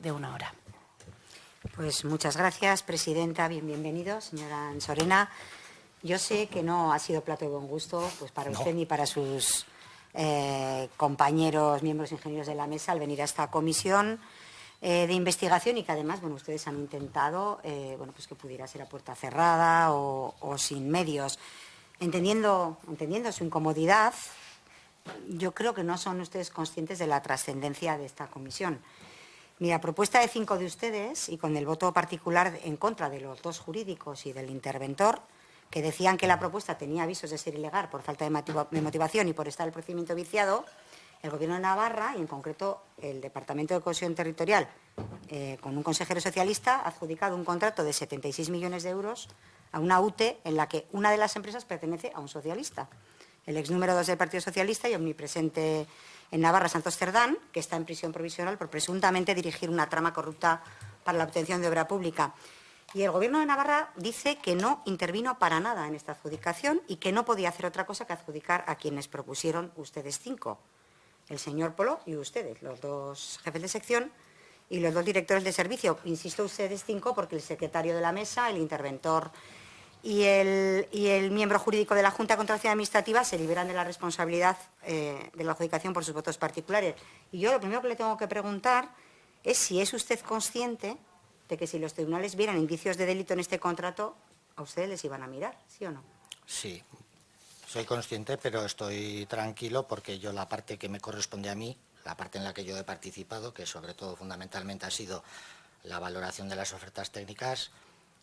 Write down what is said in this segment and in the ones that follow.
de 1 hora. Pues muchas gracias, presidenta. Bienvenido, señora Ansorena. Yo sé que no ha sido plato de buen gusto pues para usted ni para sus compañeros, miembros ingenieros de la mesa, al venir a esta comisión de investigación y que además, bueno, ustedes han intentado, pues que pudiera ser a puerta cerrada o sin medios. Entendiendo su incomodidad, yo creo que no son ustedes conscientes de la trascendencia de esta comisión. Mira, propuesta de 5 de ustedes y con el voto particular en contra de los 2 jurídicos y del interventor, que decían que la propuesta tenía avisos de ser ilegal por falta de motivación y por estar el procedimiento viciado, el Gobierno de Navarra y, en concreto, el Departamento de Cohesión Territorial, con un consejero socialista, ha adjudicado un contrato de 76 millones de euros a una UTE en la que una de las empresas pertenece a un socialista, el ex número 2 del Partido Socialista y omnipresente en Navarra, Santos Cerdán, que está en prisión provisional por presuntamente dirigir una trama corrupta para la obtención de obra pública. Y el Gobierno de Navarra dice que no intervino para nada en esta adjudicación y que no podía hacer otra cosa que adjudicar a quienes propusieron ustedes 5, el señor Polo y ustedes, los 2 jefes de sección y los 2 directores de servicio. Insisto, ustedes 5 porque el secretario de la mesa, el interventor y el miembro jurídico de la Junta de Contratación Administrativa se liberan de la responsabilidad de la adjudicación por sus votos particulares. Y yo lo primero que le tengo que preguntar es si es usted consciente de que si los tribunales vieran indicios de delito en este contrato, a ustedes les iban a mirar, ¿sí o no? Sí, soy consciente, pero estoy tranquilo porque yo la parte que me corresponde a mí, la parte en la que yo he participado, que sobre todo fundamentalmente ha sido la valoración de las ofertas técnicas.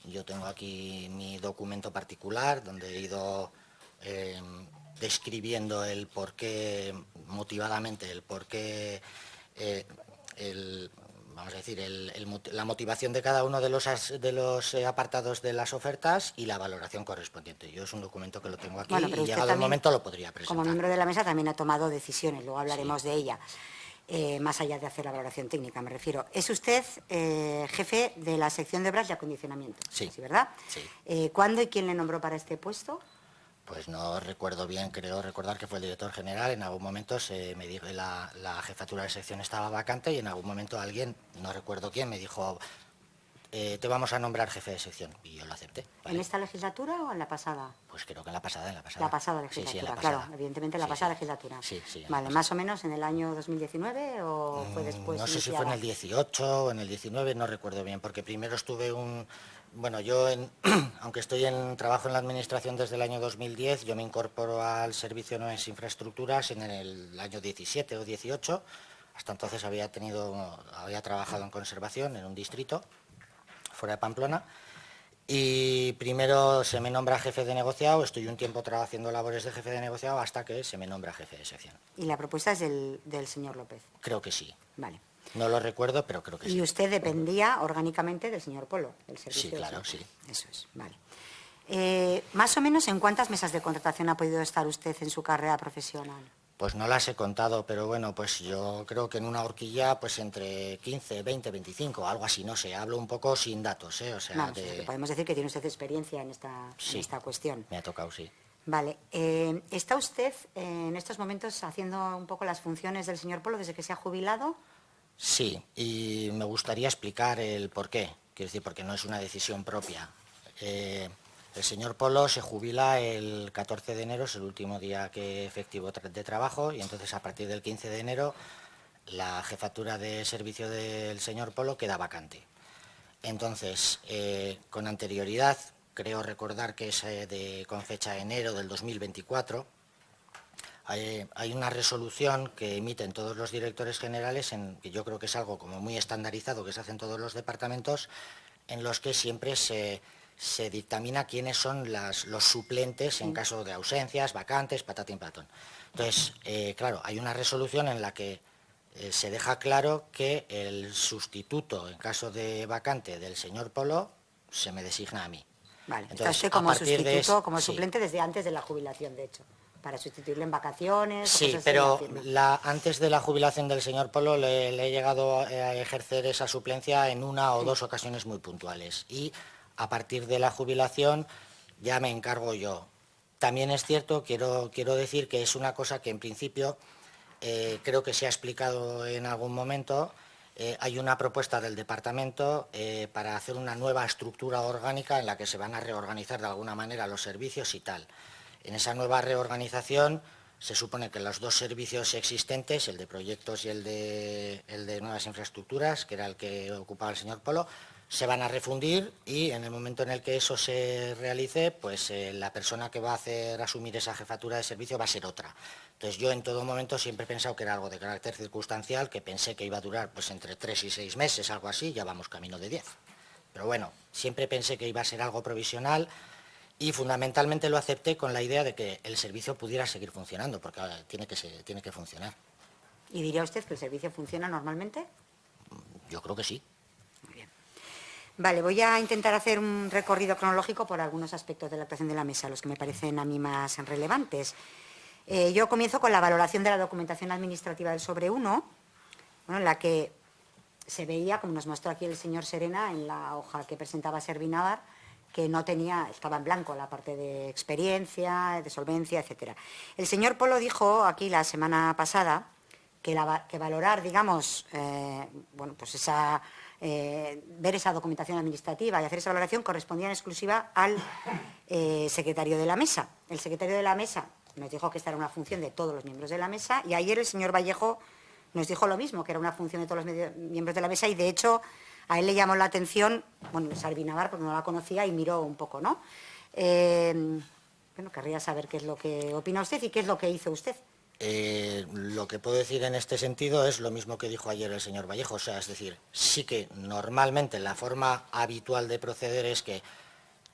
Yo tengo aquí mi documento particular donde he ido describiendo el porqué, motivadamente, el porqué, vamos a decir, la motivación de cada uno de los apartados de las ofertas y la valoración correspondiente. Yo es un documento que lo tengo aquí y llegado el momento lo podría presentar. Como miembro de la mesa también ha tomado decisiones, luego hablaremos de ella. Más allá de hacer la valoración técnica, me refiero. Es usted jefe de la sección de obras y acondicionamiento, sí, ¿verdad? Sí. ¿Cuándo y quién le nombró para este puesto? Pues no recuerdo bien, creo recordar que fue el director general. En algún momento me dijo que la jefatura de sección estaba vacante y en algún momento alguien, no recuerdo quién, me dijo te vamos a nombrar jefe de sección y yo lo acepté. ¿Vale? ¿En esta legislatura o en la pasada? Pues creo que en la pasada. La pasada legislatura, sí, en la pasada. Claro, evidentemente en la pasada legislatura. Sí, vale, más o menos en el año 2019 o fue después. No sé si fue en el 18 o en el 19, no recuerdo bien, porque primero estuve aunque trabajo en la administración desde el año 2010, yo me incorporo al Servicio de Nuevas Infraestructuras en el año 17 o 18. Hasta entonces había trabajado en conservación en un distrito fuera de Pamplona, y primero se me nombra jefe de negociado, estoy un tiempo haciendo labores de jefe de negociado hasta que se me nombra jefe de sección. ¿Y la propuesta es del señor López? Creo que sí. Vale. No lo recuerdo, pero creo que sí. Y usted dependía orgánicamente del señor Polo, del servicio. Sí, claro, sí. Eso es, vale. Más o menos, ¿en cuántas mesas de contratación ha podido estar usted en su carrera profesional? Pues no las he contado, pero bueno, pues yo creo que en una horquilla, pues entre 15, 20, 25, algo así, no sé, hablo un poco sin datos, ¿eh? O sea, podemos decir que tiene usted experiencia en esta cuestión. Me ha tocado, sí. Vale. ¿Está usted en estos momentos haciendo un poco las funciones del señor Polo desde que se ha jubilado? Sí, y me gustaría explicar el por qué. Quiero decir, porque no es una decisión propia. El señor Polo se jubila el 14 de enero, es el último día que efectivo de trabajo, y entonces a partir del 15 de enero la jefatura de servicio del señor Polo queda vacante. Entonces, con anterioridad, creo recordar que es con fecha de enero del 2024, hay una resolución que emiten todos los directores generales, que yo creo que es algo como muy estandarizado, que se hace en todos los departamentos, en los que siempre se dictamina quiénes son los suplentes en caso de ausencias, vacantes, patatín patón. Entonces, claro, hay una resolución en la que se deja claro que el sustituto en caso de vacante del señor Polo se me designa a mí. Vale, entonces, está usted como sustituto, como suplente desde antes de la jubilación, de hecho, para sustituirle en vacaciones. Sí, pero antes de la jubilación del señor Polo le he llegado a ejercer esa suplencia en una o dos ocasiones muy puntuales. Y a partir de la jubilación ya me encargo yo. También es cierto, quiero decir que es una cosa que en principio creo que se ha explicado en algún momento. hay una propuesta del departamento para hacer una nueva estructura orgánica en la que se van a reorganizar de alguna manera los servicios y tal. En esa nueva reorganización se supone que los dos servicios existentes, el de proyectos y el de nuevas infraestructuras, que era el que ocupaba el señor Polo, se van a refundir y en el momento en el que eso se realice, pues la persona que va a asumir esa jefatura de servicio va a ser otra. Entonces yo en todo momento siempre he pensado que era algo de carácter circunstancial, que pensé que iba a durar pues entre 3 y 6 meses, algo así, ya vamos camino de 10. Pero bueno, siempre pensé que iba a ser algo provisional y fundamentalmente lo acepté con la idea de que el servicio pudiera seguir funcionando, porque ahora tiene que funcionar. ¿Y diría usted que el servicio funciona normalmente? Yo creo que sí. Muy bien. Vale, voy a intentar hacer un recorrido cronológico por algunos aspectos de la actuación de la mesa, los que me parecen a mí más relevantes. Yo comienzo con la valoración de la documentación administrativa del sobre 1, bueno, en la que se veía, como nos mostró aquí el señor Serena, en la hoja que presentaba Servinavar, que no tenía, estaba en blanco la parte de experiencia, de solvencia, etcétera. El señor Polo dijo aquí la semana pasada que valorar, digamos, bueno, pues ver esa documentación administrativa y hacer esa valoración correspondía en exclusiva al secretario de la mesa. El secretario de la mesa nos dijo que esta era una función de todos los miembros de la mesa y ayer el señor Vallejo nos dijo lo mismo, que era una función de todos los miembros de la mesa y, de hecho, a él le llamó la atención, bueno, Servinavar, porque no la conocía y miró un poco, ¿no? Bueno, querría saber qué es lo que opina usted y qué es lo que hizo usted. Lo que puedo decir en este sentido es lo mismo que dijo ayer el señor Vallejo, o sea, es decir, sí que normalmente la forma habitual de proceder es que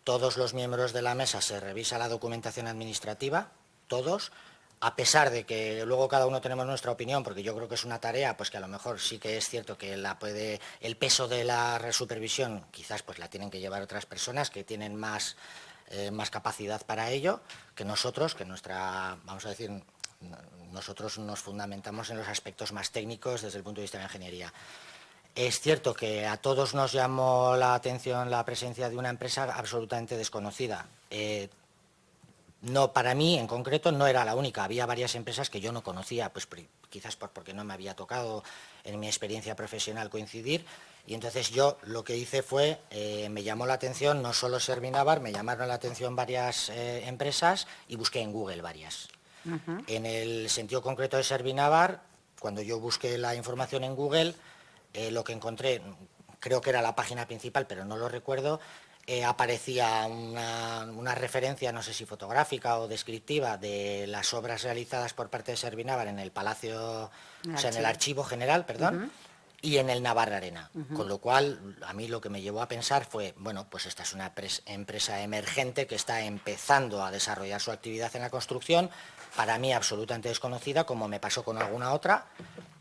todos los miembros de la mesa se revisa la documentación administrativa, todos, a pesar de que luego cada uno tenemos nuestra opinión, porque yo creo que es una tarea, pues que a lo mejor sí que es cierto que el peso de la supervisión quizás pues la tienen que llevar otras personas que tienen más capacidad para ello que nosotros, que vamos a decir, nosotros nos fundamentamos en los aspectos más técnicos desde el punto de vista de la ingeniería. Es cierto que a todos nos llamó la atención la presencia de una empresa absolutamente desconocida. No, para mí, en concreto, no era la única. Había varias empresas que yo no conocía, pues quizás porque no me había tocado en mi experiencia profesional coincidir. Y entonces yo lo que hice fue, me llamó la atención no solo Servinavar, me llamaron la atención varias empresas y busqué en Google varias. En el sentido concreto de Servinavar, cuando yo busqué la información en Google, lo que encontré, creo que era la página principal, pero no lo recuerdo, aparecía una referencia, no sé si fotográfica o descriptiva, de las obras realizadas por parte de Servinavar en el Palacio, o sea, en el Archivo General, perdón, y en el Navarra Arena. Con lo cual, a mí lo que me llevó a pensar fue, bueno, pues esta es una empresa emergente que está empezando a desarrollar su actividad en la construcción, para mí absolutamente desconocida, como me pasó con alguna otra.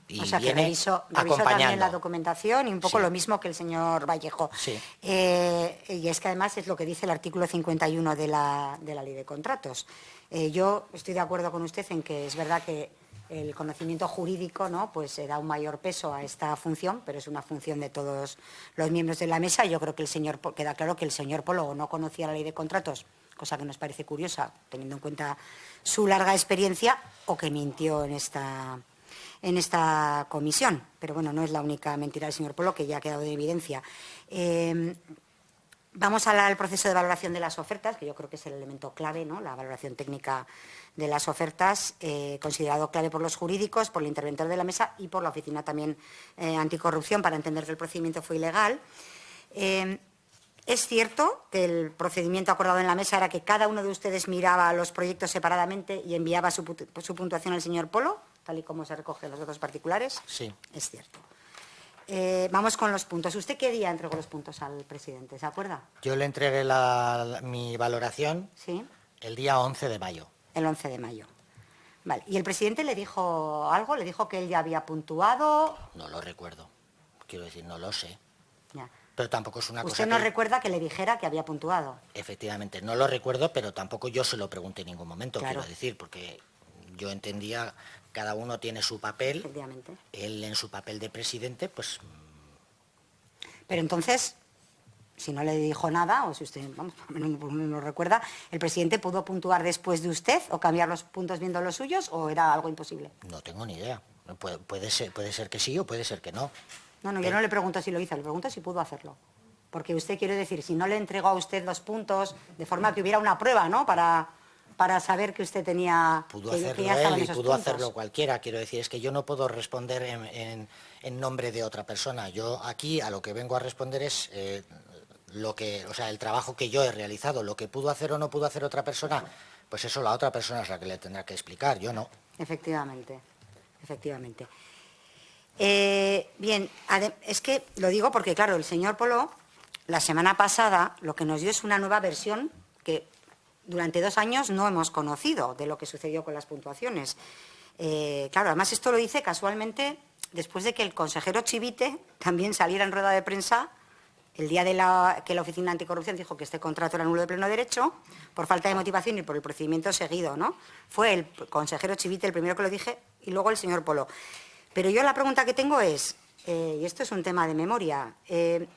Y o sea, que revisó también la documentación y un poco lo mismo que el señor Vallejo. Sí. Y es que además es lo que dice el artículo 51 de la Ley de Contratos. Yo estoy de acuerdo con usted en que es verdad que el conocimiento jurídico, ¿no?, pues da un mayor peso a esta función, pero es una función de todos los miembros de la mesa. Yo creo que queda claro que el señor Polo no conocía la Ley de Contratos, cosa que nos parece curiosa, teniendo en cuenta su larga experiencia, o que mintió en esta comisión. Pero bueno, no es la única mentira del señor Polo, que ya ha quedado de evidencia. Vamos al proceso de valoración de las ofertas, que yo creo que es el elemento clave, ¿no?, la valoración técnica de las ofertas, considerado clave por los jurídicos, por el interventor de la mesa y por la Oficina también anticorrupción, para entender que el procedimiento fue ilegal. Es cierto que el procedimiento acordado en la mesa era que cada uno de ustedes miraba los proyectos separadamente y enviaba su puntuación al señor Polo, tal y como se recoge en los datos particulares. Sí. Es cierto. Vamos con los puntos. ¿Usted qué día entregó los puntos al presidente? ¿Se acuerda? Yo le entregué mi valoración, ¿sí?, el día 11 de mayo. El 11 de mayo. Vale. ¿Y el presidente le dijo algo? ¿Le dijo que él ya había puntuado? No lo recuerdo. Quiero decir, no lo sé. Ya. Pero tampoco es una cosa ¿Usted no recuerda que le dijera que había puntuado? Efectivamente, no lo recuerdo, pero tampoco yo se lo pregunté en ningún momento, claro, quiero decir, porque yo entendía, cada uno tiene su papel. Efectivamente. Él en su papel de presidente, pues... Pero entonces, si no le dijo nada, o si usted no lo recuerda, ¿el presidente pudo puntuar después de usted o cambiar los puntos viendo los suyos, o era algo imposible? No tengo ni idea. Puede ser que sí o puede ser que no. No, yo no le pregunto si lo hizo, le pregunto si pudo hacerlo. Porque usted quiere decir, si no le entregó a usted los puntos, de forma que hubiera una prueba, ¿no?, para saber que usted tenía... Pudo que hacerlo ya estaban él y esos pudo puntos. hacerlo cualquiera. Quiero decir, es que yo no puedo responder en nombre de otra persona. Yo aquí a lo que vengo a responder es el trabajo que yo he realizado. Lo que pudo hacer o no pudo hacer otra persona, pues eso la otra persona es la que le tendrá que explicar, yo no. Efectivamente, efectivamente. Bien, es que lo digo porque, claro, el señor Polo, la semana pasada, lo que nos dio es una nueva versión que durante 2 años no hemos conocido de lo que sucedió con las puntuaciones. Claro, además esto lo dice casualmente después de que el consejero Chivite también saliera en rueda de prensa el día que la Oficina Anticorrupción dijo que este contrato era nulo de pleno derecho por falta de motivación y por el procedimiento seguido, ¿no? Fue el consejero Chivite el primero que lo dije y luego el señor Polo. Pero yo la pregunta que tengo es, y esto es un tema de memoria, ¿el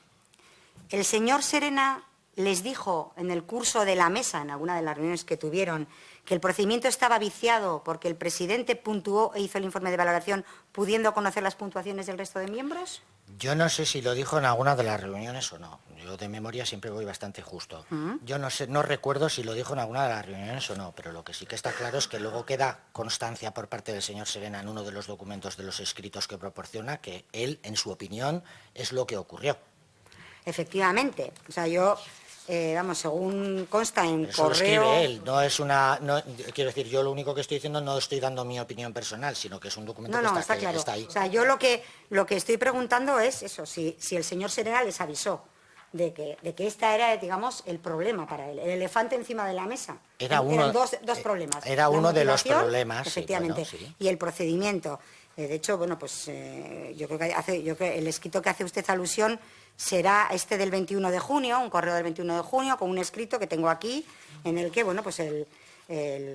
señor Serena les dijo en el curso de la mesa, en alguna de las reuniones que tuvieron, que el procedimiento estaba viciado porque el presidente puntuó e hizo el informe de valoración pudiendo conocer las puntuaciones del resto de miembros? Yo no sé si lo dijo en alguna de las reuniones o no. Yo de memoria siempre voy bastante justo. Yo no recuerdo si lo dijo en alguna de las reuniones o no, pero lo que sí que está claro es que luego queda constancia por parte del señor Serena en uno de los documentos de los escritos que proporciona que él, en su opinión, es lo que ocurrió. Efectivamente. O sea, yo... según consta en Eso correo... lo escribe él, no es una... quiero decir, yo lo único que estoy diciendo no estoy dando mi opinión personal, sino que es un documento que está claro. está ahí. O sea, yo lo que estoy preguntando es eso, si el señor Serena les avisó de que este era, digamos, el problema para él, el elefante encima de la mesa. Eran dos problemas. Era uno de los motivación, problemas, efectivamente, sí, bueno, sí. Y el procedimiento. De hecho, bueno, pues yo creo que el escrito que hace usted alusión será este del 21 de junio, un correo del 21 de junio, con un escrito que tengo aquí, en el que, bueno, pues el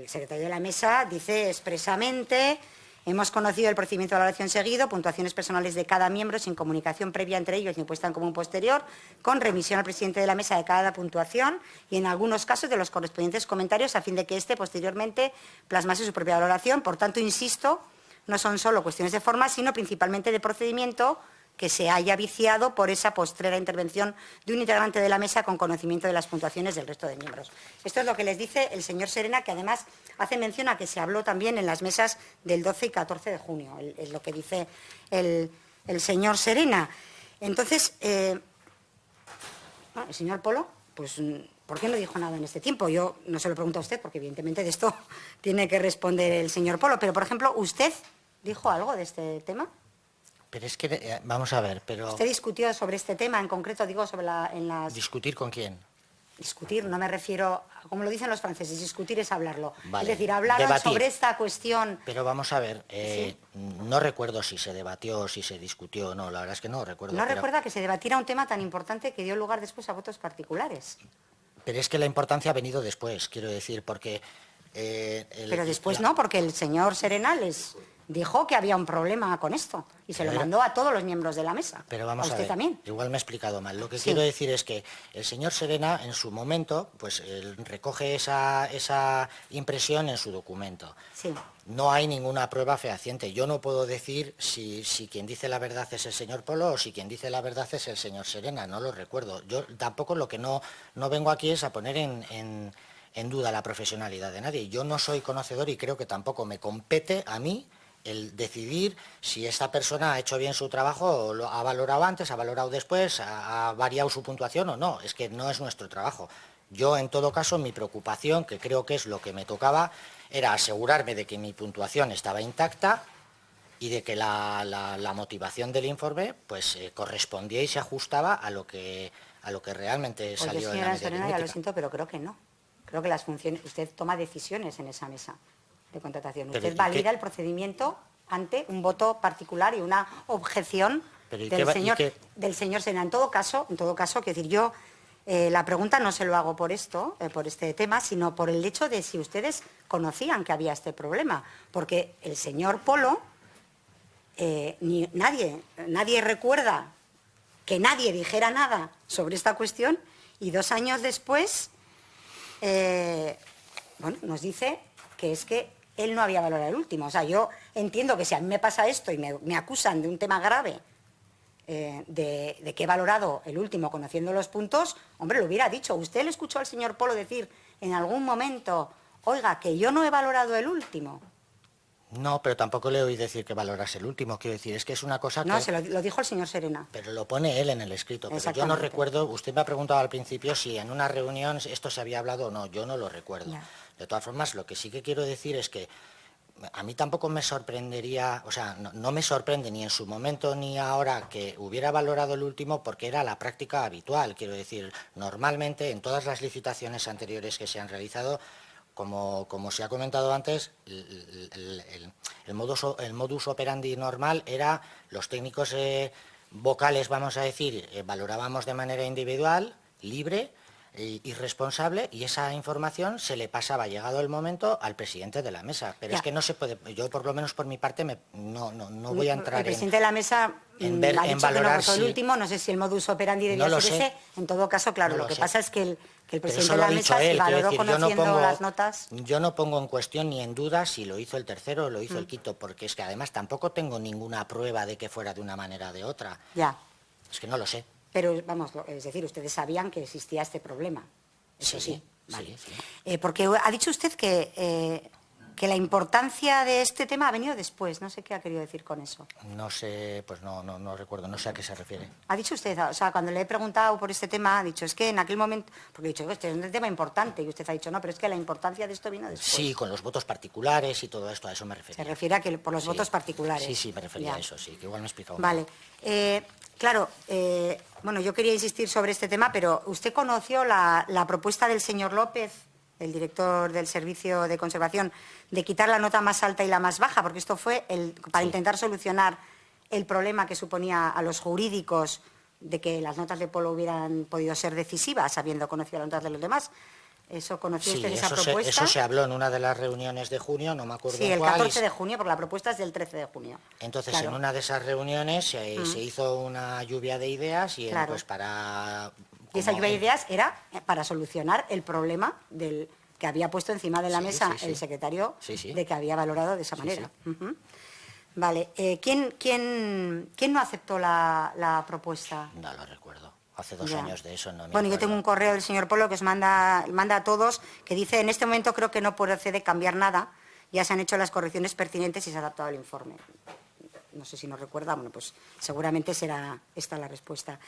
secretario de la mesa dice expresamente: hemos conocido el procedimiento de valoración seguido, puntuaciones personales de cada miembro sin comunicación previa entre ellos ni puesta en común posterior, con remisión al presidente de la mesa de cada puntuación y en algunos casos de los correspondientes comentarios a fin de que éste posteriormente plasmase su propia valoración. Por tanto, insisto, no son solo cuestiones de forma, sino principalmente de procedimiento que se haya viciado por esa postrera intervención de un integrante de la mesa con conocimiento de las puntuaciones del resto de miembros. Esto es lo que les dice el señor Serena, que además hace mención a que se habló también en las mesas del 12 y 14 de junio, es lo que dice el señor Serena. Entonces, el señor Polo, pues, ¿por qué no dijo nada en este tiempo? Yo no se lo pregunto a usted, porque evidentemente de esto tiene que responder el señor Polo, pero, por ejemplo, ¿usted dijo algo de este tema? Pero es que, vamos a ver, pero... ¿Usted discutió sobre este tema en concreto, digo, sobre ¿Discutir con quién? Discutir, no me refiero, como lo dicen los franceses, discutir es hablarlo. Vale. Es decir, hablaron Debatir. sobre esta cuestión. Pero vamos a ver, ¿Sí? no recuerdo si se debatió, si se discutió o no, la verdad es que no recuerdo. ¿No recuerda que se debatiera un tema tan importante que dio lugar después a votos particulares? Pero es que la importancia ha venido después, quiero decir, porque... Pero después no, porque el señor Serena les dijo que había un problema con esto y se lo mandó a todos los miembros de la mesa. Pero vamos a usted ver, también. Igual me he explicado mal. Lo que Sí. quiero decir es que el señor Serena, en su momento, pues él recoge esa impresión en su documento. Sí. No hay ninguna prueba fehaciente. Yo no puedo decir si quien dice la verdad es el señor Polo o si quien dice la verdad es el señor Serena. No lo recuerdo. Yo tampoco lo que no vengo aquí es a poner en duda la profesionalidad de nadie. Yo no soy conocedor y creo que tampoco me compete a mí el decidir si esta persona ha hecho bien su trabajo o lo ha valorado antes, ha valorado después, ha variado su puntuación o no. Es que no es nuestro trabajo. Yo, en todo caso, mi preocupación, que creo que es lo que me tocaba, era asegurarme de que mi puntuación estaba intacta y de que la motivación del informe pues correspondía y se ajustaba a lo que realmente Pues salió yo, en la señora media Serena, ya lo aritmética. siento, pero creo que no. Creo que las funciones, usted toma decisiones en esa mesa de contratación. Pero, Usted ¿y valida qué? el procedimiento ante un voto particular y una objeción Pero, ¿y del qué? del señor Serena. En todo caso, quiero decir, yo la pregunta no se lo hago por esto, por este tema, sino por el hecho de si ustedes conocían que había este problema. Porque el señor Polo, nadie recuerda que nadie dijera nada sobre esta cuestión y 2 años después, nos dice que es que él no había valorado el último. O sea, yo entiendo que si a mí me pasa esto y me acusan de un tema grave, de que he valorado el último conociendo los puntos, hombre, lo hubiera dicho. ¿Usted le escuchó al señor Polo decir en algún momento, oiga, que yo no he valorado el último? No, pero tampoco le oí decir que valorase el último. Quiero decir, es que es una cosa No, que... se lo dijo el señor Serena. Pero lo pone él en el escrito. Pero yo no Exactamente. recuerdo, usted me ha preguntado al principio si en una reunión esto se había hablado o no. Yo no lo recuerdo. Ya. De todas formas, lo que sí que quiero decir es que a mí tampoco me sorprendería, o sea, no me sorprende ni en su momento ni ahora que hubiera valorado el último porque era la práctica habitual. Quiero decir, normalmente en todas las licitaciones anteriores que se han realizado, como se ha comentado antes, el modus operandi normal era los técnicos vocales, vamos a decir, valorábamos de manera individual, libre y responsable, y esa información se le pasaba, llegado el momento, al presidente de la mesa. Pero Ya. es que no se puede, yo por lo menos por mi parte no voy a entrar El presidente de la mesa en ha dicho que no valorar votó el si... último, no sé si el modus operandi debía No lo ser sé. ese. En todo caso, claro, No lo lo que sé. pasa es que el Pero presidente eso de lo la ha dicho mesa, si él, quiero valoró decir, conociendo las notas... yo no pongo en cuestión ni en duda si lo hizo el tercero o lo hizo el quinto, porque es que además tampoco tengo ninguna prueba de que fuera de una manera o de otra. Ya, Es que no lo sé. pero vamos, es decir, ustedes sabían que existía este problema. Eso sí. Vale. Sí. Porque ha dicho usted que la importancia de este tema ha venido después. No sé qué ha querido decir con eso. No sé, pues no recuerdo, no sé a qué se refiere. Ha dicho usted, o sea, cuando le he preguntado por este tema, ha dicho, es que en aquel momento, porque he dicho, este es un tema importante, y usted ha dicho, no, pero es que la importancia de esto vino después. Sí, con los votos particulares y todo esto, a eso me Se refería. refiere a que por los Sí. votos particulares. Sí, me refería Ya. a eso, sí, que igual me he explicado Vale. mal. Claro, bueno, yo quería insistir sobre este tema, pero ¿usted conoció la propuesta del señor López, el director del Servicio de Conservación, de quitar la nota más alta y la más baja? Porque esto fue para Sí. intentar solucionar el problema que suponía a los jurídicos de que las notas de Polo hubieran podido ser decisivas, habiendo conocido las notas de los demás. ¿Eso conoció Sí, usted esa eso propuesta? eso se habló en una de las reuniones de junio, no me acuerdo Sí, en el cuál, 14 de junio, porque la propuesta es del 13 de junio. Entonces, Claro. en una de esas reuniones se hizo una lluvia de ideas y Claro. pues para... Y esa como lluvia de el- ideas era para solucionar el problema que había puesto encima de la Sí, mesa sí. el secretario, Sí, sí. de que había valorado de esa Sí, manera. Ujú. Vale. ¿Quién no aceptó la propuesta? No lo recuerdo. Hace 2 Ya. años de eso no me Bueno, yo acuerdo. tengo un correo del señor Polo que os manda a todos, que dice, en este momento creo que no procede cambiar nada, ya se han hecho las correcciones pertinentes y se ha adaptado el informe. No sé si nos recuerda, bueno, pues seguramente será esta la respuesta.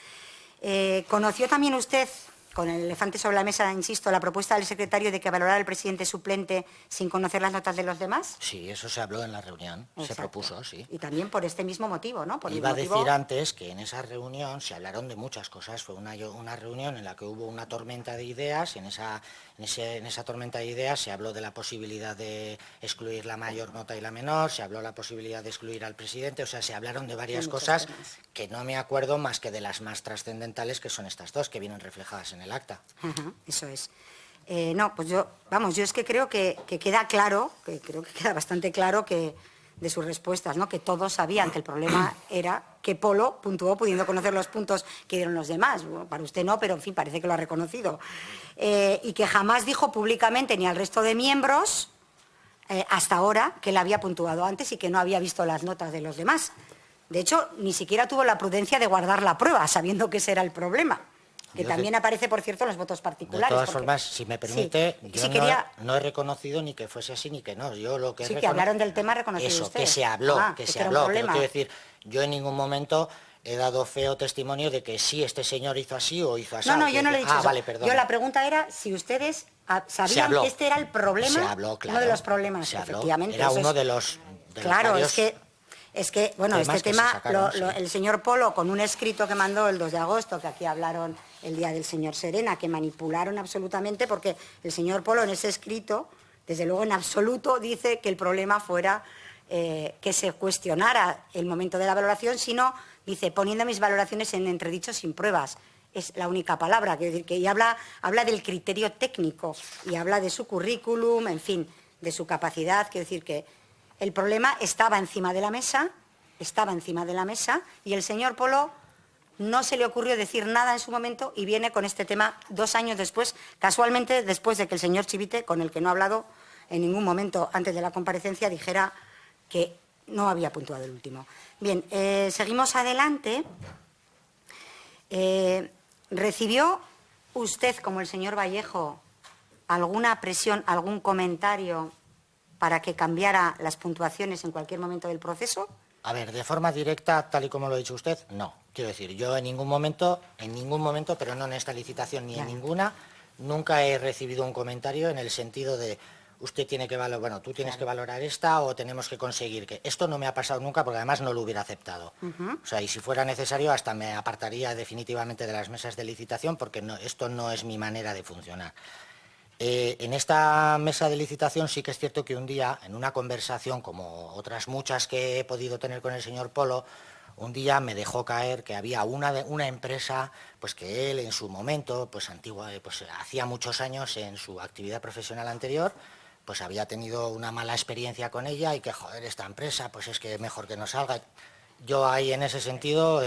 ¿Conoció también usted, con el elefante sobre la mesa, insisto, la propuesta del secretario de que valorara el presidente suplente sin conocer las notas de los demás? Sí, eso se habló en la reunión, se Exacto. propuso, sí. Y también por este mismo motivo, ¿no? Por el Iba a motivo- decir antes que en esa reunión se hablaron de muchas cosas. Fue una reunión en la que hubo una tormenta de ideas. En esa tormenta de ideas se habló de la posibilidad de excluir la mayor nota y la menor, se habló de la posibilidad de excluir al presidente. O sea, se hablaron de varias muchos cosas temas. que no me acuerdo más que de las más trascendentales, que son estas dos, que vienen reflejadas en el acta. Ajá, eso es. No, pues yo es que creo que queda claro, que creo que queda bastante claro que de sus respuestas, ¿no? Que todos sabían que el problema era que Polo puntuó pudiendo conocer los puntos que dieron los demás. Bueno, para usted no, pero en fin, parece que lo ha reconocido. Y que jamás dijo públicamente ni al resto de miembros, hasta ahora, que él había puntuado antes y que no había visto las notas de los demás. De hecho, ni siquiera tuvo la prudencia de guardar la prueba, sabiendo que ese era el problema. Que Yo también aparece, por cierto, en los votos De particulares. todas porque- formas, si me permite, Sí, yo si quería- no he reconocido ni que fuese así ni que no. Yo lo que Sí, he que hablaron del tema, reconocido Eso, usted. que se habló, que se era un habló. Pero problema. quiero decir, yo en ningún momento he dado feo testimonio de que sí, este señor hizo así o hizo así. No, yo no le he dicho eso. Vale, perdón. Yo la pregunta era si ustedes sabían habló. que este era el problema, Se habló, claro. uno de los problemas, Se habló. efectivamente. Era eso uno es- de los Claro, varios es que, bueno, temas este que se tema, sacaron, sí. el señor Polo, con un escrito que mandó el 2 de agosto, que aquí hablaron el día del señor Serena, que manipularon absolutamente, porque el señor Polo en ese escrito, desde luego en absoluto, dice que el problema fuera que se cuestionara el momento de la valoración, sino, dice, poniendo mis valoraciones en entredicho sin pruebas. Es la única palabra, quiero decir, y habla del criterio técnico y habla de su currículum, en fin, de su capacidad, quiero decir que el problema estaba encima de la mesa, y el señor Polo no se le ocurrió decir nada en su momento y viene con este tema 2 años después, casualmente después de que el señor Chivite, con el que no ha hablado en ningún momento antes de la comparecencia, dijera que no había puntuado el último. Bien, seguimos adelante. ¿Recibió usted, como el señor Vallejo, alguna presión, algún comentario para que cambiara las puntuaciones en cualquier momento del proceso? A ver, de forma directa, tal y como lo ha dicho usted, no. Quiero decir, yo en ningún momento, pero no en esta licitación ni en ninguna, nunca he recibido un comentario en el sentido de usted tiene que valorar, bueno, tú tienes que valorar esta o tenemos que conseguir que... Esto no me ha pasado nunca porque además no lo hubiera aceptado. O sea, y si fuera necesario hasta me apartaría definitivamente de las mesas de licitación porque no, esto no es mi manera de funcionar. En esta mesa de licitación sí que es cierto que un día, en una conversación como otras muchas que he podido tener con el señor Polo, un día me dejó caer que había una empresa pues que él en su momento, pues antigua, pues hacía muchos años en su actividad profesional anterior, pues había tenido una mala experiencia con ella y que, joder, esta empresa, pues es que mejor que no salga. Yo ahí en ese sentido,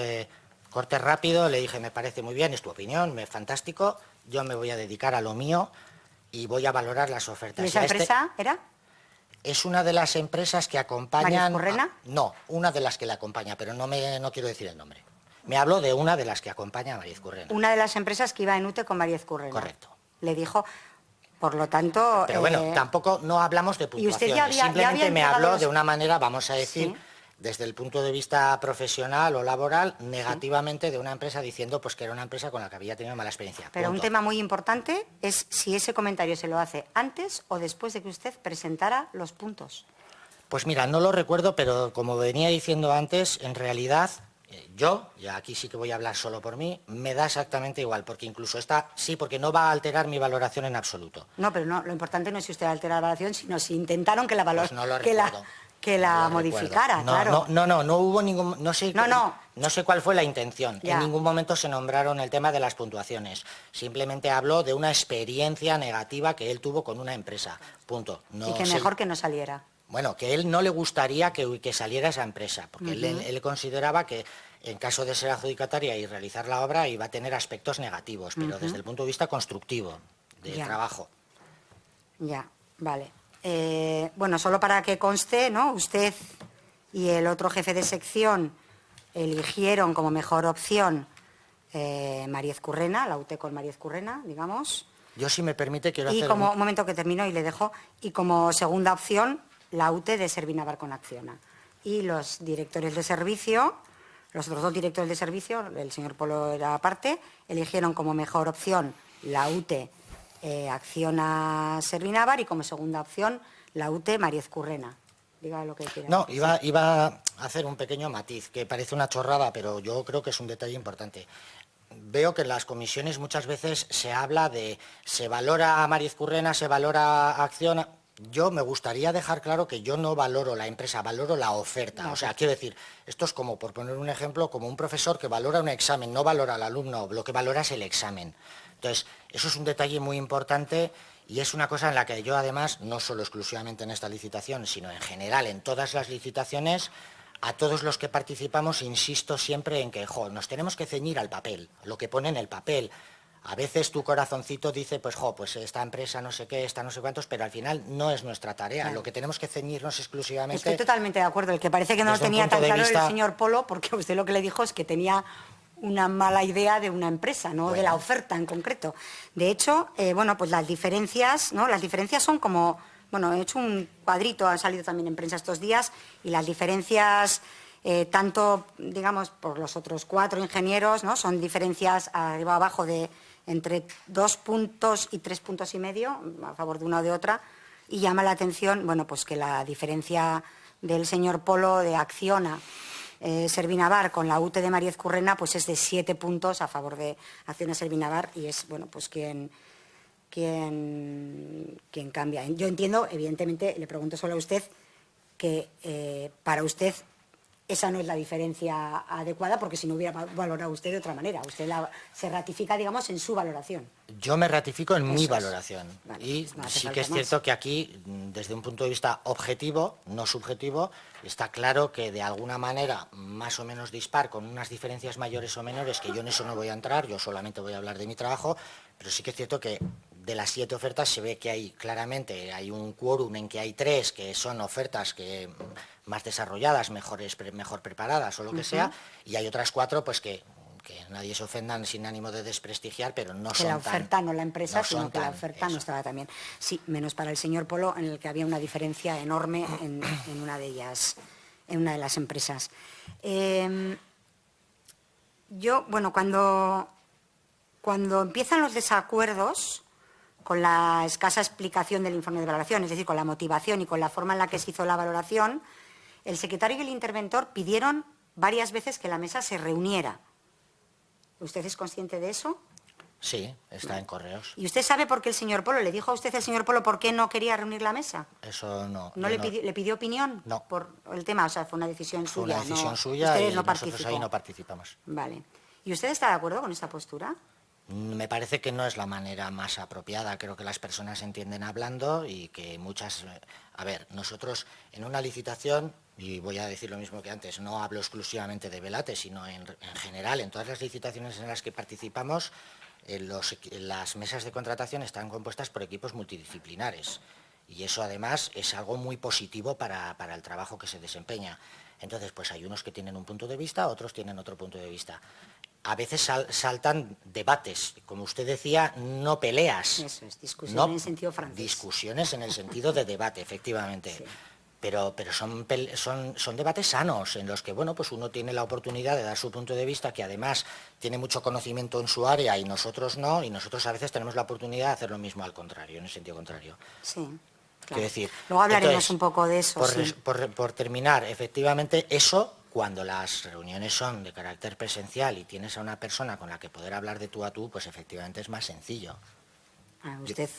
corte rápido, le dije, me parece muy bien, es tu opinión, fantástico, yo me voy a dedicar a lo mío y voy a valorar las ofertas. ¿Y esa empresa era? Es una de las empresas que acompañan... ¿Maríez Currena? No, una de las que la acompaña, pero no quiero decir el nombre. Me habló de una de las que acompaña a Maríez Currena. Una de las empresas que iba en UTE con Maríez Currena. Correcto. Le dijo, por lo tanto... Pero bueno, tampoco no hablamos de puntuaciones. ¿Y usted ya había Simplemente me entregado habló de una manera, vamos a decir... Sí. Desde el punto de vista profesional o laboral, negativamente de una empresa diciendo pues que era una empresa con la que había tenido mala experiencia. Pero Punto. un tema muy importante es si ese comentario se lo hace antes o después de que usted presentara los puntos. Pues mira, no lo recuerdo, pero como venía diciendo antes, en realidad yo, y aquí sí que voy a hablar solo por mí, me da exactamente igual, porque incluso esta, sí, porque no va a alterar mi valoración en absoluto. No, pero no, lo importante no es si usted altera la valoración, sino si intentaron que la Pues no lo recuerdo. que la No lo modificara, recuerdo. claro. No hubo ningún... No sé cuál fue la intención. Ya. En ningún momento se nombraron el tema de las puntuaciones. Simplemente habló de una experiencia negativa que él tuvo con una empresa. Punto. No y que sé- mejor que no saliera. Bueno, que él no le gustaría que saliera esa empresa, porque él consideraba que en caso de ser adjudicataria y realizar la obra iba a tener aspectos negativos, pero desde el punto de vista constructivo, de Ya. trabajo. Ya, vale. Bueno, solo para que conste, ¿no? Usted y el otro jefe de sección eligieron como mejor opción Maríez Currena, la UTE con Maríez Currena, digamos. Yo, si me permite, quiero Y hacer... como, un momento que termino y le dejo, y como segunda opción, la UTE de Servinavar con Acciona. Y los directores de servicio, los otros dos directores de servicio, el señor Polo era aparte, eligieron como mejor opción la UTE Acciona Servinavar y como segunda opción la UTE Maríez Currena. Diga lo que quiera. No, iba a hacer un pequeño matiz, que parece una chorrada, pero yo creo que es un detalle importante. Veo que en las comisiones muchas veces se habla de, se valora a Maríez Currena, se valora a Acciona. Yo me gustaría dejar claro que yo no valoro la empresa, valoro la oferta. O sea, quiero decir, esto es como, por poner un ejemplo, como un profesor que valora un examen, no valora al alumno, lo que valora es el examen. Entonces, eso es un detalle muy importante y es una cosa en la que yo, además, no solo exclusivamente en esta licitación, sino en general, en todas las licitaciones, a todos los que participamos, insisto siempre en que, nos tenemos que ceñir al papel, lo que pone en el papel. A veces tu corazoncito dice, pues esta empresa no sé qué, esta no sé cuántos, pero al final no es nuestra tarea. Claro. Lo que tenemos que ceñirnos exclusivamente... Estoy totalmente de acuerdo. El que parece que no lo desde un tenía punto tan de claro era vista- el señor Polo, porque usted lo que le dijo es que tenía una mala idea de una empresa, no de la oferta en concreto. De hecho, bueno, pues las diferencias, ¿no? Las diferencias son como, bueno, he hecho un cuadrito, ha salido también en prensa estos días, y las diferencias, tanto, digamos, por los otros 4 ingenieros, ¿no? Son diferencias arriba o abajo de entre 2 puntos y 3 puntos y medio, a favor de una o de otra, y llama la atención, bueno, pues que la diferencia del señor Polo de Acciona Servinavar con la UTE de Maríez Currena pues es de 7 puntos a favor de Acciona Servinavar y es, bueno, pues quien cambia. Yo entiendo, evidentemente, le pregunto solo a usted, que para usted esa no es la diferencia adecuada, porque si no hubiera valorado usted de otra manera. Usted se ratifica, digamos, en su valoración. Yo me ratifico en mi Eso es. valoración. Vale, Y pues no hace sí falta que es más. cierto que aquí, desde un punto de vista objetivo, no subjetivo, está claro que de alguna manera más o menos dispar, con unas diferencias mayores o menores, que yo en eso no voy a entrar, yo solamente voy a hablar de mi trabajo, pero sí que es cierto que de las 7 ofertas se ve que hay claramente, hay un quórum en que hay 3 que son ofertas que más desarrolladas, mejor preparadas o lo que sea, y hay otras 4 pues que que nadie se ofenda sin ánimo de desprestigiar, pero no que son la oferta, no la empresa, no sino son que la tan- oferta no eso. estaba tan bien. Sí, menos para el señor Polo, en el que había una diferencia enorme en una de ellas, en una de las empresas. Bueno, cuando empiezan los desacuerdos con la escasa explicación del informe de valoración, es decir, con la motivación y con la forma en la que se hizo la valoración, el secretario y el interventor pidieron varias veces que la mesa se reuniera. ¿Usted es consciente de eso? Sí, está en correos. ¿Y usted sabe por qué el señor Polo? ¿Le dijo a usted el señor Polo por qué no quería reunir la mesa? Eso no. ¿No yo le pidió opinión? No. Por el tema, o sea, fue una decisión Fue suya. una decisión no, suya ustedes y no nosotros participó. ahí no participamos. Vale. ¿Y usted está de acuerdo con esta postura? Me parece que no es la manera más apropiada. Creo que las personas entienden hablando y que muchas... A ver, nosotros en una licitación, y voy a decir lo mismo que antes, no hablo exclusivamente de Velate, sino en general, en todas las licitaciones en las que participamos, las mesas de contratación están compuestas por equipos multidisciplinares. Y eso además es algo muy positivo para el trabajo que se desempeña. Entonces, pues hay unos que tienen un punto de vista, otros tienen otro punto de vista. A veces saltan debates, como usted decía, no peleas. Eso es, discusiones no, en sentido francés. Discusiones en el sentido de debate, efectivamente. Sí. Pero son debates sanos, en los que bueno, pues uno tiene la oportunidad de dar su punto de vista, que además tiene mucho conocimiento en su área y nosotros no, y nosotros a veces tenemos la oportunidad de hacer lo mismo al contrario, en el sentido contrario. Sí, claro. Quiero decir, luego hablaremos entonces, un poco de eso. por terminar, efectivamente, eso, cuando las reuniones son de carácter presencial y tienes a una persona con la que poder hablar de tú a tú, pues efectivamente es más sencillo.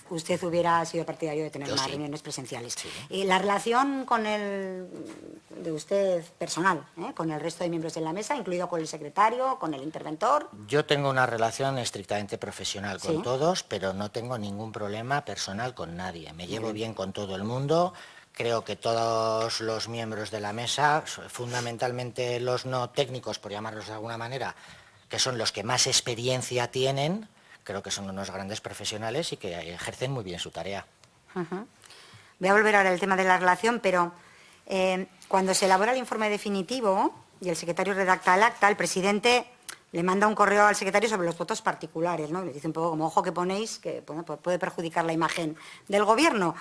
Usted hubiera sido partidario de tener Yo más sí. reuniones presenciales. Sí. La relación de usted personal, con el resto de miembros de la mesa, incluido con el secretario, con el interventor. Yo tengo una relación estrictamente profesional con Sí. todos, pero no tengo ningún problema personal con nadie. Me llevo bien con todo el mundo. Creo que todos los miembros de la mesa, fundamentalmente los no técnicos, por llamarlos de alguna manera, que son los que más experiencia tienen, creo que son unos grandes profesionales y que ejercen muy bien su tarea. Voy a volver ahora al tema de la relación, pero cuando se elabora el informe definitivo y el secretario redacta el acta, el presidente le manda un correo al secretario sobre los votos particulares, ¿no? Le dice un poco como ojo que ponéis, que puede perjudicar la imagen del gobierno.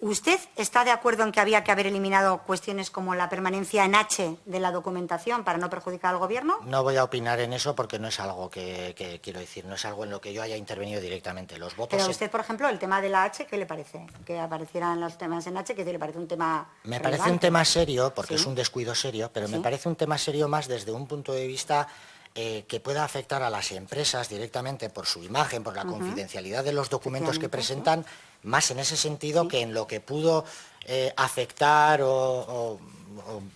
¿Usted está de acuerdo en que había que haber eliminado cuestiones como la permanencia en H de la documentación para no perjudicar al gobierno? No voy a opinar en eso porque no es algo que quiero decir, no es algo en lo que yo haya intervenido directamente. Los votos. Pero a usted, por ejemplo, el tema de la H, ¿qué le parece? Que aparecieran los temas en H, ¿qué le parece un tema Me relevante? parece un tema serio, porque Sí. es un descuido serio, pero Sí. me parece un tema serio más desde un punto de vista que pueda afectar a las empresas directamente por su imagen, por la confidencialidad de los documentos que Efectivamente, presentan, más en ese sentido que en lo que pudo afectar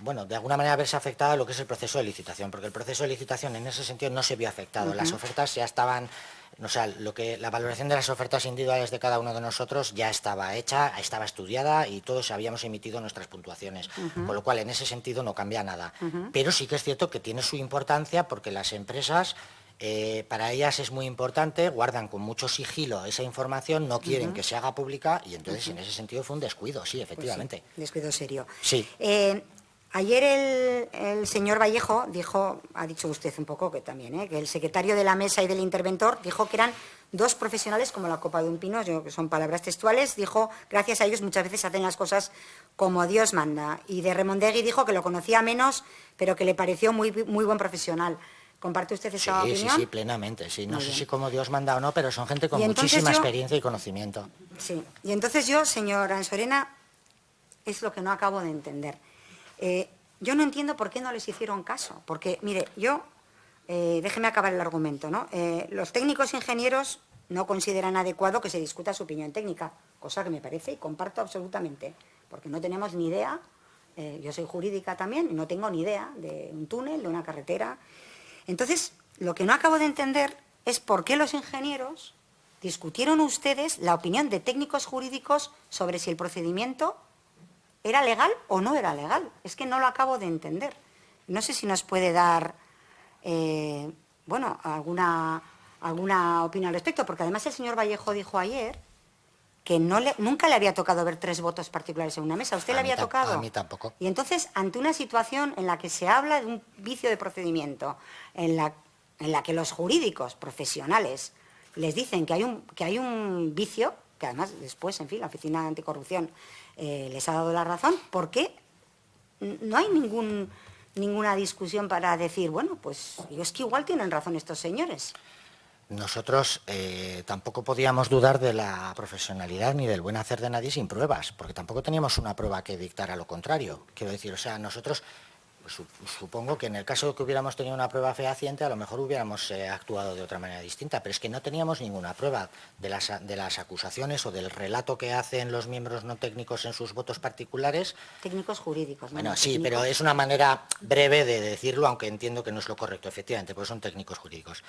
bueno, de alguna manera verse afectado a lo que es el proceso de licitación, porque el proceso de licitación en ese sentido no se vio afectado. Las ofertas ya estaban, o sea, la valoración de las ofertas individuales de cada uno de nosotros ya estaba hecha, estaba estudiada y todos habíamos emitido nuestras puntuaciones, con lo cual en ese sentido no cambia nada. Pero sí que es cierto que tiene su importancia porque las empresas, para ellas es muy importante, guardan con mucho sigilo esa información, no quieren que se haga pública y entonces en ese sentido fue un descuido, sí, efectivamente. Pues sí, descuido serio. Sí. Ayer el señor Vallejo ha dicho usted un poco que también, que el secretario de la mesa y del interventor dijo que eran dos profesionales como la copa de un pino, que son palabras textuales, dijo, gracias a ellos muchas veces hacen las cosas como Dios manda. Y de Remondegui dijo que lo conocía menos, pero que le pareció muy, muy buen profesional. ¿Comparte usted esa opinión? Sí, plenamente, sí. No Muy sé bien. si como Dios manda o no, pero son gente con Y entonces muchísima yo- experiencia y conocimiento. Sí. Y entonces yo, señora Ansorena, es lo que no acabo de entender. Yo no entiendo por qué no les hicieron caso. Porque, mire, déjeme acabar el argumento, ¿no? Los técnicos ingenieros no consideran adecuado que se discuta su opinión técnica, cosa que me parece y comparto absolutamente, porque no tenemos ni idea, yo soy jurídica también, y no tengo ni idea de un túnel, de una carretera. Entonces, lo que no acabo de entender es por qué los ingenieros discutieron ustedes la opinión de técnicos jurídicos sobre si el procedimiento era legal o no era legal. Es que no lo acabo de entender. No sé si nos puede dar, alguna opinión al respecto, porque además el señor Vallejo dijo ayer que nunca le había tocado ver 3 votos particulares en una mesa. ¿A usted le había tocado? A mí tampoco. Y entonces, ante una situación en la que se habla de un vicio de procedimiento, en la que los jurídicos profesionales les dicen que hay un vicio, que además después, en fin, la Oficina Anticorrupción les ha dado la razón, ¿por qué no hay ninguna discusión para decir, bueno, pues es que igual tienen razón estos señores? Nosotros tampoco podíamos dudar de la profesionalidad ni del buen hacer de nadie sin pruebas, porque tampoco teníamos una prueba que dictara lo contrario. Quiero decir, o sea, nosotros supongo que en el caso de que hubiéramos tenido una prueba fehaciente, a lo mejor hubiéramos actuado de otra manera distinta, pero es que no teníamos ninguna prueba de las acusaciones o del relato que hacen los miembros no técnicos en sus votos particulares. Técnicos jurídicos, ¿no? Bueno, sí, pero es una manera breve de decirlo, aunque entiendo que no es lo correcto, efectivamente, porque son técnicos jurídicos.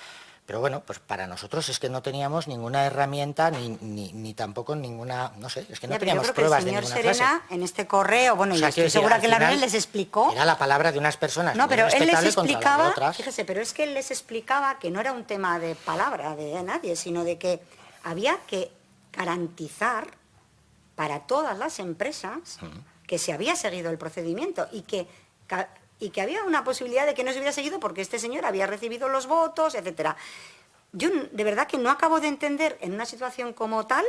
Pero bueno, pues para nosotros es que no teníamos ninguna herramienta ni tampoco ninguna, no sé, es que no teníamos pruebas de ninguna clase. El señor Serena, en este correo, bueno, O sea, yo estoy segura que en la reunión les explicó. Era la palabra de unas personas. No, pero él les explicaba, otras. fíjese, pero es que él les explicaba que no era un tema de palabra de nadie, sino de que había que garantizar para todas las empresas que se había seguido el procedimiento y que había una posibilidad de que no se hubiera seguido porque este señor había recibido los votos, etcétera. Yo de verdad que no acabo de entender en una situación como tal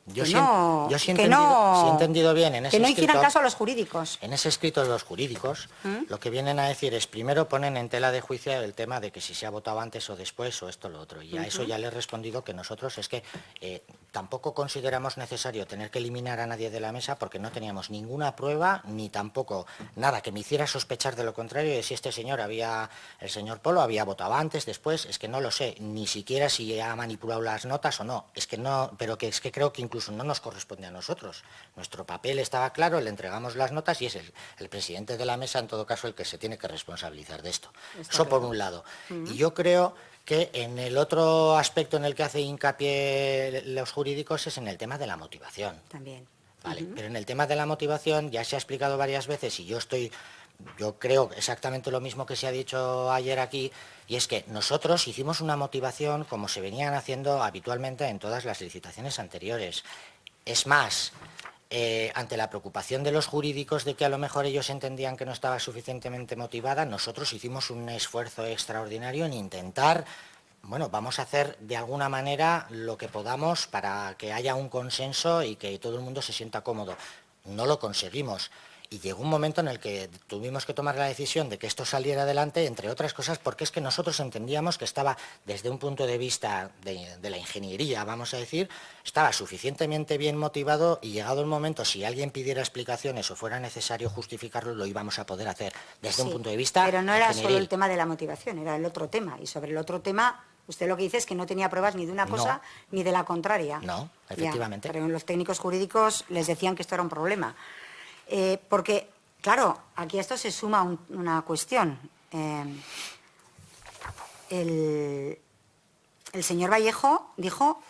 yo sí he entendido bien en ese que no escrito, hicieran caso a los jurídicos. En ese escrito de los jurídicos, lo que vienen a decir es, primero ponen en tela de juicio el tema de que si se ha votado antes o después o esto o lo otro. Y a eso ya le he respondido que nosotros es que tampoco consideramos necesario tener que eliminar a nadie de la mesa porque no teníamos ninguna prueba ni tampoco nada que me hiciera sospechar de lo contrario de si este señor el señor Polo había votado antes, después, es que no lo sé, ni siquiera si ha manipulado las notas o no, es que no, pero que es que creo que incluso no nos corresponde a nosotros. Nuestro papel estaba claro, le entregamos las notas y es el presidente de la mesa, en todo caso, el que se tiene que responsabilizar de esto. Eso por un lado. Y yo creo que en el otro aspecto en el que hace hincapié los jurídicos es en el tema de la motivación. También. Vale, pero en el tema de la motivación ya se ha explicado varias veces y yo creo exactamente lo mismo que se ha dicho ayer aquí, y es que nosotros hicimos una motivación como se venían haciendo habitualmente en todas las licitaciones anteriores. Es más, ante la preocupación de los jurídicos de que a lo mejor ellos entendían que no estaba suficientemente motivada, nosotros hicimos un esfuerzo extraordinario en intentar, bueno, vamos a hacer de alguna manera lo que podamos para que haya un consenso y que todo el mundo se sienta cómodo. No lo conseguimos. Y llegó un momento en el que tuvimos que tomar la decisión de que esto saliera adelante, entre otras cosas, porque es que nosotros entendíamos que estaba, desde un punto de vista de la ingeniería, vamos a decir, estaba suficientemente bien motivado y llegado el momento, si alguien pidiera explicaciones o fuera necesario justificarlo, lo íbamos a poder hacer desde un punto de vista pero no era ingenieril. solo el tema de la motivación, era el otro tema. Y sobre el otro tema, usted lo que dice es que no tenía pruebas ni de una cosa ni de la contraria. No, efectivamente. Ya, pero los técnicos jurídicos les decían que esto era un problema. Porque, claro, aquí a esto se suma una cuestión. El señor Vallejo dijo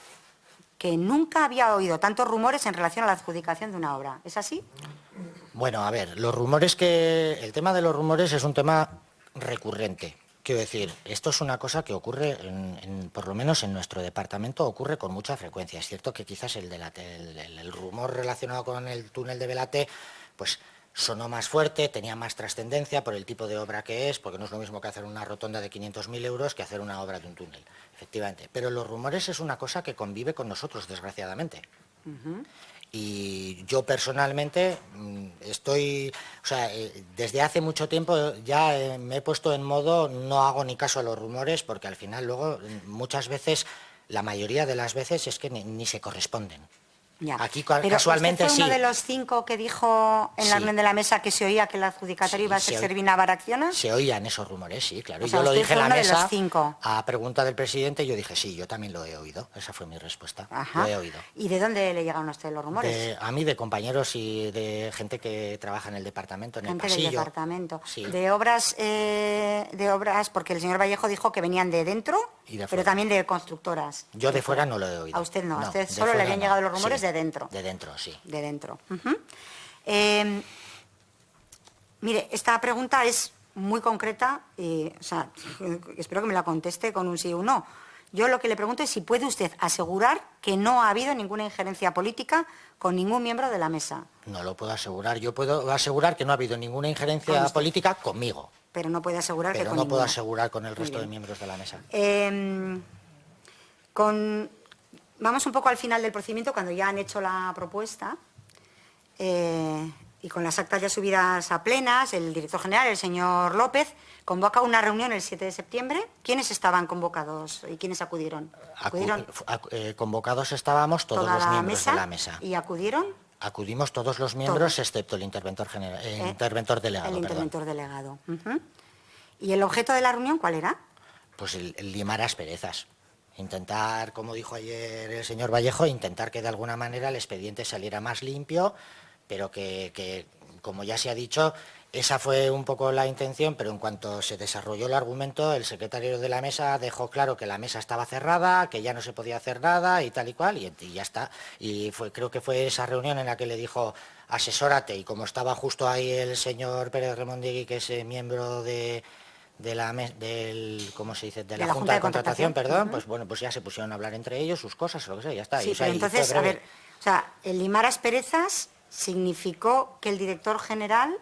que nunca había oído tantos rumores en relación a la adjudicación de una obra. ¿Es así? Bueno, a ver, el tema de los rumores es un tema recurrente. Quiero decir, esto es una cosa que ocurre, por lo menos en nuestro departamento, ocurre con mucha frecuencia. Es cierto que quizás el rumor relacionado con el túnel de Belate, pues sonó más fuerte, tenía más trascendencia por el tipo de obra que es, porque no es lo mismo que hacer una rotonda de 500.000 euros que hacer una obra de un túnel, efectivamente. Pero los rumores es una cosa que convive con nosotros, desgraciadamente. Y yo personalmente desde hace mucho tiempo ya me he puesto en modo, no hago ni caso a los rumores, porque al final luego muchas veces, la mayoría de las veces es que ni se corresponden. Ya. Aquí pero casualmente ¿usted fue uno sí. de los 5 que dijo en la reunión de la mesa que se oía que el adjudicatario iba a ser Servina Baracciona? Se oían esos rumores, sí, claro. O sea, yo lo dije en la mesa, de los 5. a pregunta del presidente, yo dije, sí, yo también lo he oído. Esa fue mi respuesta. Ajá. Lo he oído. ¿Y de dónde le llegaron a usted los rumores? A mí, de compañeros y de gente que trabaja en el departamento, en el pasillo. Del departamento. Sí. De obras, porque el señor Vallejo dijo que venían de dentro, pero también de constructoras. Yo de fuera no lo he oído. A usted no, a usted solo le habían llegado los rumores de dentro. De dentro, sí. De dentro. Mire, esta pregunta es muy concreta, espero que me la conteste con un sí o un no. Yo lo que le pregunto es si puede usted asegurar que no ha habido ninguna injerencia política con ningún miembro de la mesa. No lo puedo asegurar. Yo puedo asegurar que no ha habido ninguna injerencia política conmigo. Pero no puede asegurar que con Pero no puedo ninguna. asegurar con el resto de miembros de la mesa. Vamos un poco al final del procedimiento, cuando ya han hecho la propuesta y con las actas ya subidas a plenas, el director general, el señor López, convoca una reunión el 7 de septiembre. ¿Quiénes estaban convocados y quiénes acudieron? Convocados estábamos todos los miembros de la mesa. ¿Y acudieron? Acudimos todos los miembros, excepto el interventor delegado. El interventor delegado. ¿Y el objeto de la reunión cuál era? Pues el limar asperezas. Intentar, como dijo ayer el señor Vallejo, intentar que de alguna manera el expediente saliera más limpio, pero que como ya se ha dicho, esa fue un poco la intención, pero en cuanto se desarrolló el argumento, el secretario de la mesa dejó claro que la mesa estaba cerrada, que ya no se podía hacer nada y tal y cual, y ya está. Y creo que fue esa reunión en la que le dijo, asesórate, y como estaba justo ahí el señor Pérez Remondigui, que es miembro de la Junta de Contratación, perdón, pues bueno, pues ya se pusieron a hablar entre ellos sus cosas, lo que sea, ya está. Sí, pero entonces, a ver, o sea, el limar asperezas significó que el director general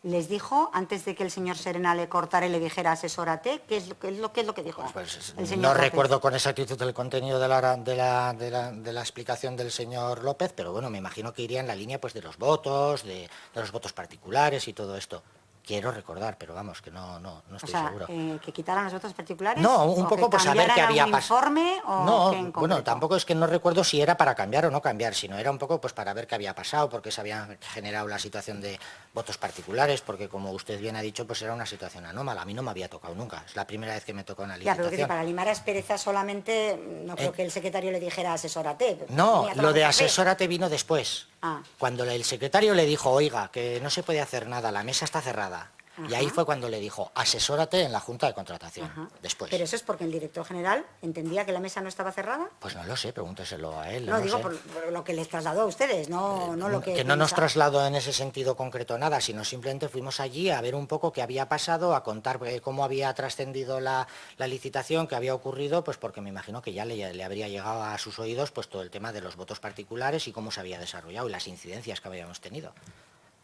les dijo, antes de que el señor Serena le cortara y le dijera asesórate, ¿qué es lo que dijo? Pues, el señor no López? Recuerdo con exactitud el contenido de la explicación del señor López, pero bueno, me imagino que iría en la línea pues de los votos, de los votos particulares y todo esto. Quiero recordar, pero vamos, que no estoy seguro. ¿Que quitaran los votos particulares? No, un poco pues a ver qué había pasado. ¿Informe o no, qué en concreto? Bueno, tampoco es que no recuerdo si era para cambiar o no cambiar, sino era un poco pues para ver qué había pasado, porque se había generado la situación de votos particulares, porque como usted bien ha dicho, pues era una situación anómala. A mí no me había tocado nunca, es la primera vez que me tocó una licitación. Ya, pero que para limar asperezas solamente, no creo que el secretario le dijera asesórate. No, lo de asesórate vino después. Ah. Cuando el secretario le dijo, oiga, que no se puede hacer nada, la mesa está cerrada. Ajá. Y ahí fue cuando le dijo, asesórate en la Junta de Contratación. Ajá. Después. ¿Pero eso es porque el director general entendía que la mesa no estaba cerrada? Pues no lo sé, pregúnteselo a él. No, digo sé. por lo que les trasladó a ustedes, no lo que... Que no nos trasladó en ese sentido concreto nada, sino simplemente fuimos allí a ver un poco qué había pasado, a contar cómo había trascendido la licitación, qué había ocurrido, pues porque me imagino que ya le habría llegado a sus oídos pues todo el tema de los votos particulares y cómo se había desarrollado y las incidencias que habíamos tenido.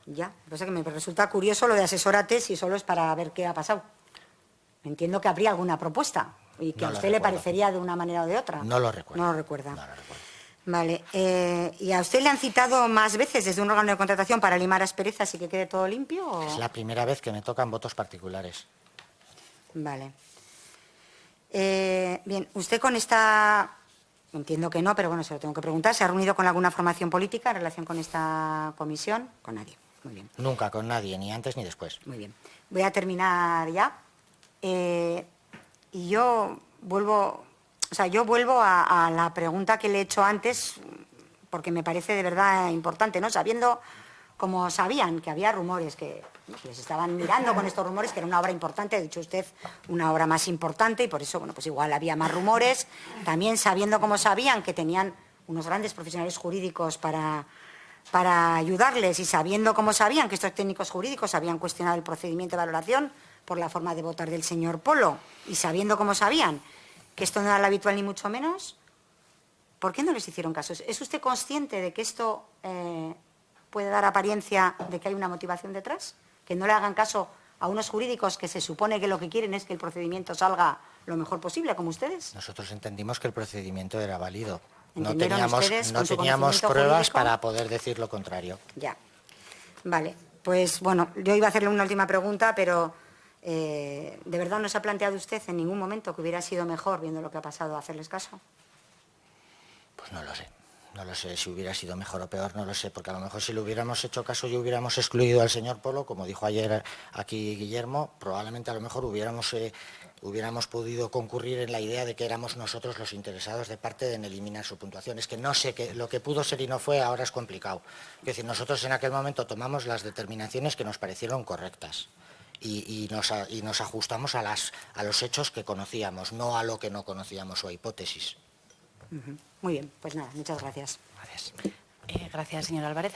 Ya, pasa que me resulta curioso lo de asesórate si solo es para ver qué ha pasado. Entiendo que habría alguna propuesta y que a usted le parecería de una manera o de otra. No lo recuerdo. No lo recuerda. No lo recuerdo. Vale. ¿Y a usted le han citado más veces desde un órgano de contratación para limar asperezas y que quede todo limpio? ¿O? Es la primera vez que me tocan votos particulares. Vale. Bien, usted con esta... Entiendo que no, pero bueno, se lo tengo que preguntar. ¿Se ha reunido con alguna formación política en relación con esta comisión? Con nadie. Muy bien. Nunca con nadie, ni antes ni después. Muy bien. Voy a terminar ya. Y yo vuelvo a la pregunta que le he hecho antes, porque me parece de verdad importante, ¿no? Sabiendo, como sabían que había rumores, que les estaban mirando con estos rumores, que era una obra importante, ha dicho usted, una obra más importante, y por eso, bueno, pues igual había más rumores. También sabiendo, como sabían, que tenían unos grandes profesionales jurídicos para ayudarles, y sabiendo, como sabían, que estos técnicos jurídicos habían cuestionado el procedimiento de valoración por la forma de votar del señor Polo, y sabiendo, como sabían, que esto no era lo habitual ni mucho menos, ¿por qué no les hicieron caso? ¿Es usted consciente de que esto puede dar apariencia de que hay una motivación detrás? ¿Que no le hagan caso a unos jurídicos que se supone que lo que quieren es que el procedimiento salga lo mejor posible, como ustedes? Nosotros entendimos que el procedimiento era válido. No ustedes, teníamos pruebas jurídico? para poder decir lo contrario. Ya. Vale. Pues bueno, yo iba a hacerle una última pregunta, pero ¿de verdad no se ha planteado usted en ningún momento que hubiera sido mejor, viendo lo que ha pasado, hacerles caso? Pues no lo sé. No lo sé si hubiera sido mejor o peor, no lo sé, porque a lo mejor si le hubiéramos hecho caso y hubiéramos excluido al señor Polo, como dijo ayer aquí Guillermo, probablemente a lo mejor hubiéramos podido concurrir en la idea de que éramos nosotros los interesados de parte en eliminar su puntuación. Es que no sé, lo que pudo ser y no fue ahora es complicado. Es decir, nosotros en aquel momento tomamos las determinaciones que nos parecieron correctas y nos ajustamos a los hechos que conocíamos, no a lo que no conocíamos o a hipótesis. Muy bien, pues nada, muchas gracias. Gracias. Gracias, señor Álvarez.